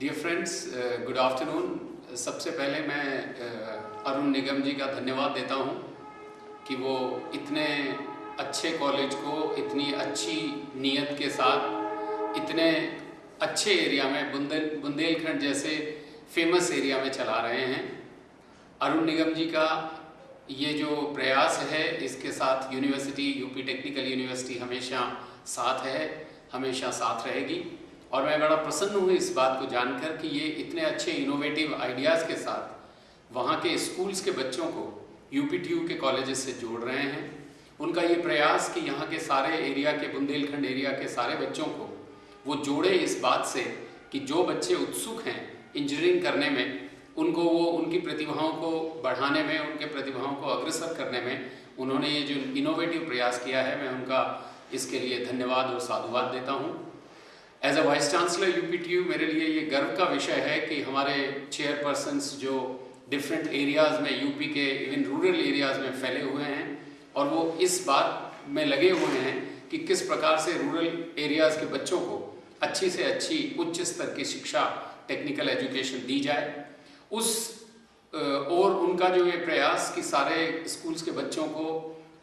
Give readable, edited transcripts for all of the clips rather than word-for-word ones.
Dear friends, good afternoon. सबसे पहले मैं अरुण निगम जी का धन्यवाद देता हूँ कि वो इतने अच्छे कॉलेज को इतनी अच्छी नीयत के साथ इतने अच्छे एरिया में बुंदेलखंड जैसे फेमस एरिया में चला रहे हैं। अरुण निगम जी का ये जो प्रयास है, इसके साथ यूनिवर्सिटी, यूपी टेक्निकल यूनिवर्सिटी हमेशा साथ है, हमेशा साथ रहेगी। और मैं बड़ा प्रसन्न हूँ इस बात को जानकर कि ये इतने अच्छे इनोवेटिव आइडियाज़ के साथ वहाँ के स्कूल्स के बच्चों को यूपीटीयू के कॉलेजेस से जोड़ रहे हैं। उनका ये प्रयास कि यहाँ के सारे एरिया के, बुंदेलखंड एरिया के सारे बच्चों को वो जोड़े इस बात से कि जो बच्चे उत्सुक हैं इंजीनियरिंग करने में, उनको वो उनकी प्रतिभाओं को बढ़ाने में, उनके प्रतिभाओं को अग्रसर करने में उन्होंने ये जो इनोवेटिव प्रयास किया है, मैं उनका इसके लिए धन्यवाद और साधुवाद देता हूँ। As a vice chancellor UPTU मेरे लिए ये गर्व का विषय है कि हमारे चेयरपर्सन्स जो डिफरेंट एरियाज़ में, यूपी के इवन रूरल एरियाज़ में फैले हुए हैं और वो इस बात में लगे हुए हैं कि किस प्रकार से रूरल एरियाज़ के बच्चों को अच्छी से अच्छी उच्च स्तर की शिक्षा, टेक्निकल एजुकेशन दी जाए। और उनका जो ये प्रयास कि सारे स्कूल्स के बच्चों को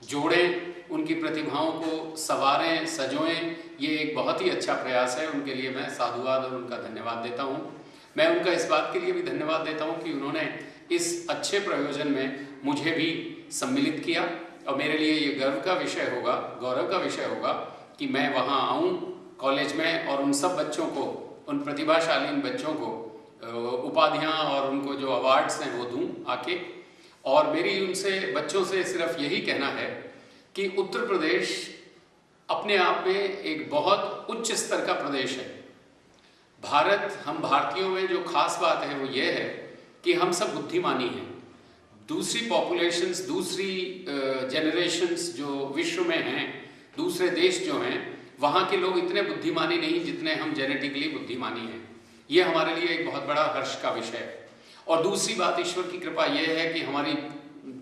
जोड़ें, उनकी प्रतिभाओं को संवारें, सजोएं, ये एक बहुत ही अच्छा प्रयास है। उनके लिए मैं साधुवाद और उनका धन्यवाद देता हूँ। मैं उनका इस बात के लिए भी धन्यवाद देता हूँ कि उन्होंने इस अच्छे प्रयोजन में मुझे भी सम्मिलित किया और मेरे लिए ये गर्व का विषय होगा, गौरव का विषय होगा कि मैं वहाँ आऊँ कॉलेज में और उन सब बच्चों को, उन प्रतिभाशालीन बच्चों को उपाधियाँ और उनको जो अवार्ड्स हैं वो दूँ आके। और मेरी उनसे, बच्चों से सिर्फ यही कहना है कि उत्तर प्रदेश अपने आप में एक बहुत उच्च स्तर का प्रदेश है। भारत, हम भारतीयों में जो खास बात है वो ये है कि हम सब बुद्धिमानी हैं। दूसरी पॉपुलेशंस, दूसरी जनरेशंस जो विश्व में हैं, दूसरे देश जो हैं, वहाँ के लोग इतने बुद्धिमानी नहीं जितने हम जेनेटिकली बुद्धिमानी हैं। ये हमारे लिए एक बहुत बड़ा हर्ष का विषय है। और दूसरी बात, ईश्वर की कृपा ये है कि हमारी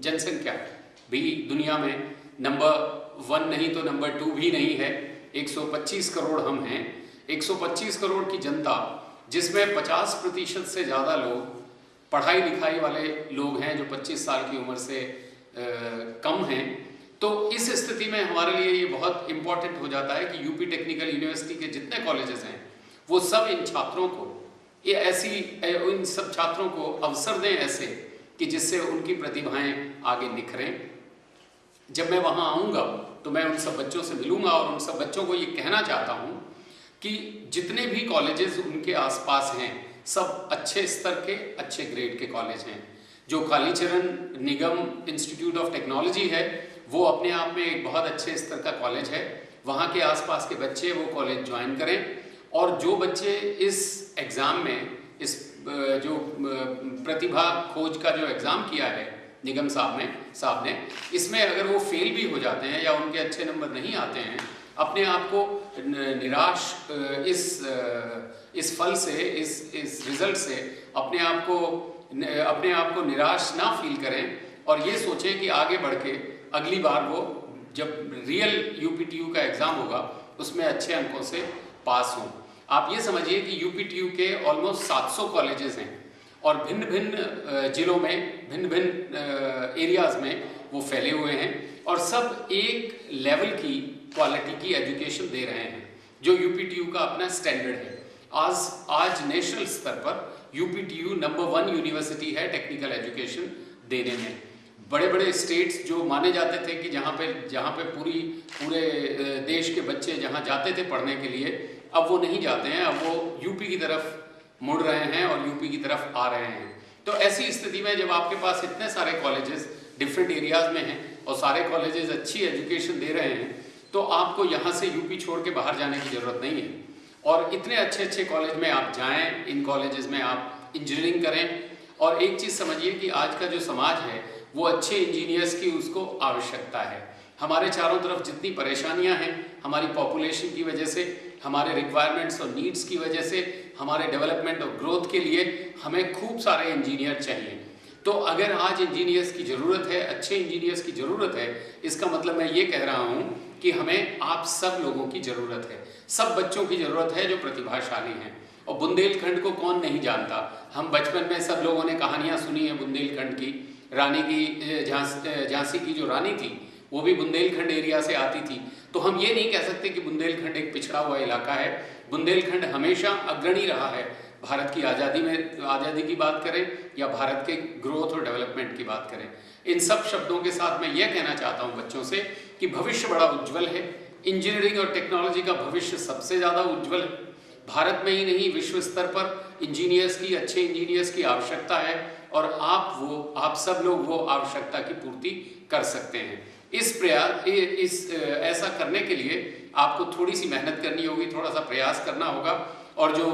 जनसंख्या भी दुनिया में नंबर 1 नहीं तो नंबर 2 भी नहीं है। 125 करोड़ हम हैं। 125 करोड़ की जनता, जिसमें 50% से ज़्यादा लोग पढ़ाई लिखाई वाले लोग हैं जो 25 साल की उम्र से कम हैं। तो इस स्थिति में हमारे लिए ये बहुत इम्पॉर्टेंट हो जाता है कि यूपी टेक्निकल यूनिवर्सिटी के जितने कॉलेजेस हैं वो सब इन छात्रों को, इन सब छात्रों को अवसर दें ऐसे कि जिससे उनकी प्रतिभाएं आगे निखरें। जब मैं वहाँ आऊँगा तो मैं उन सब बच्चों से मिलूँगा और उन सब बच्चों को ये कहना चाहता हूँ कि जितने भी कॉलेजेस उनके आसपास हैं सब अच्छे स्तर के, अच्छे ग्रेड के कॉलेज हैं। जो कालीचरण निगम इंस्टीट्यूट ऑफ टेक्नोलॉजी है वो अपने आप में एक बहुत अच्छे स्तर का कॉलेज है। वहाँ के आसपास के बच्चे वो कॉलेज ज्वाइन करें और जो बच्चे इस एग्ज़ाम में, इस जो प्रतिभा खोज का जो एग्ज़ाम किया है निगम साहब ने, इसमें अगर वो फेल भी हो जाते हैं या उनके अच्छे नंबर नहीं आते हैं, अपने आप को निराश, इस फल से, इस रिज़ल्ट से अपने आप को निराश ना फील करें और ये सोचें कि आगे बढ़ के अगली बार वो जब रियल यूपीटीयू का एग्ज़ाम होगा उसमें अच्छे अंकों से पास हों। आप ये समझिए कि यूपीटीयू के ऑलमोस्ट 700 कॉलेजेस हैं और भिन्न भिन्न जिलों में, भिन्न भिन्न एरियाज़ में वो फैले हुए हैं और सब एक लेवल की क्वालिटी की एजुकेशन दे रहे हैं जो यूपीटीयू का अपना स्टैंडर्ड है। आज नेशनल स्तर पर यूपीटीयू नंबर 1 यूनिवर्सिटी है टेक्निकल एजुकेशन देने में। बड़े बड़े स्टेट्स जो माने जाते थे कि जहाँ पे पूरे देश के बच्चे जहाँ जाते थे पढ़ने के लिए, अब वो नहीं जाते हैं। अब वो यूपी की तरफ मुड़ रहे हैं और यूपी की तरफ आ रहे हैं। तो ऐसी स्थिति में जब आपके पास इतने सारे कॉलेजेस डिफरेंट एरियाज़ में हैं और सारे कॉलेजेस अच्छी एजुकेशन दे रहे हैं, तो आपको यहाँ से यूपी छोड़ के बाहर जाने की ज़रूरत नहीं है। और इतने अच्छे अच्छे कॉलेज में आप जाएँ, इन कॉलेजेस में आप इंजीनियरिंग करें। और एक चीज़ समझिए कि आज का जो समाज है वो अच्छे इंजीनियर्स की उसको आवश्यकता है। हमारे चारों तरफ जितनी परेशानियां हैं, हमारी पॉपुलेशन की वजह से, हमारे रिक्वायरमेंट्स और नीड्स की वजह से, हमारे डेवलपमेंट और ग्रोथ के लिए हमें खूब सारे इंजीनियर चाहिए। तो अगर आज इंजीनियर्स की ज़रूरत है, अच्छे इंजीनियर्स की ज़रूरत है, इसका मतलब मैं ये कह रहा हूँ कि हमें आप सब लोगों की ज़रूरत है, सब बच्चों की ज़रूरत है जो प्रतिभाशाली हैं। और बुंदेलखंड को कौन नहीं जानता। हम बचपन में सब लोगों ने कहानियाँ सुनी है बुंदेलखंड की। रानी की झांसी की जो रानी थी वो भी बुंदेलखंड एरिया से आती थी। तो हम ये नहीं कह सकते कि बुंदेलखंड एक पिछड़ा हुआ इलाका है। बुंदेलखंड हमेशा अग्रणी रहा है। भारत की आज़ादी की बात करें या भारत के ग्रोथ और डेवलपमेंट की बात करें, इन सब शब्दों के साथ मैं ये कहना चाहता हूँ बच्चों से कि भविष्य बड़ा उज्जवल है। इंजीनियरिंग और टेक्नोलॉजी का भविष्य सबसे ज़्यादा उज्जवल है। भारत में ही नहीं, विश्व स्तर पर अच्छे इंजीनियर्स की आवश्यकता है और आप सब लोग वो आवश्यकता की पूर्ति कर सकते हैं। ऐसा करने के लिए आपको थोड़ी सी मेहनत करनी होगी, थोड़ा सा प्रयास करना होगा। और जो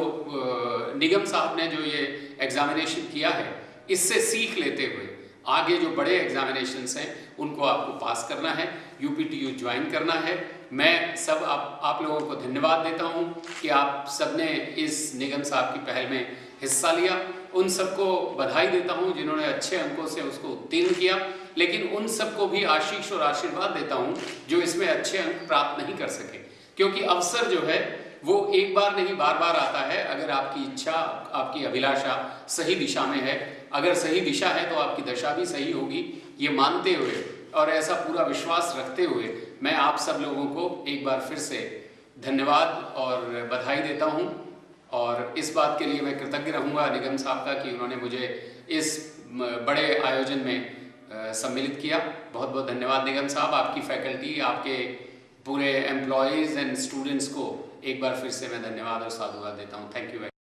निगम साहब ने जो ये एग्जामिनेशन किया है, इससे सीख लेते हुए आगे जो बड़े एग्जामिनेशंस हैं उनको आपको पास करना है, UPTU ज्वाइन करना है। मैं आप लोगों को धन्यवाद देता हूं कि आप सबने इस निगम साहब की पहल में हिस्सा लिया। उन सबको बधाई देता हूं जिन्होंने अच्छे अंकों से उसको उत्तीर्ण किया, लेकिन उन सबको भी आशीष और आशीर्वाद देता हूं जो इसमें अच्छे अंक प्राप्त नहीं कर सके, क्योंकि अवसर जो है वो एक बार नहीं बार बार आता है। अगर आपकी इच्छा, आपकी अभिलाषा सही दिशा में है, अगर सही दिशा है तो आपकी दशा भी सही होगी। ये मानते हुए और ऐसा पूरा विश्वास रखते हुए मैं आप सब लोगों को एक बार फिर से धन्यवाद और बधाई देता हूं। और इस बात के लिए मैं कृतज्ञ रहूंगा निगम साहब का कि उन्होंने मुझे इस बड़े आयोजन में सम्मिलित किया। बहुत बहुत धन्यवाद निगम साहब। आपकी फैकल्टी, आपके पूरे एम्प्लॉयज़ एंड स्टूडेंट्स को एक बार फिर से मैं धन्यवाद और साधुवाद देता हूँ। Thank you.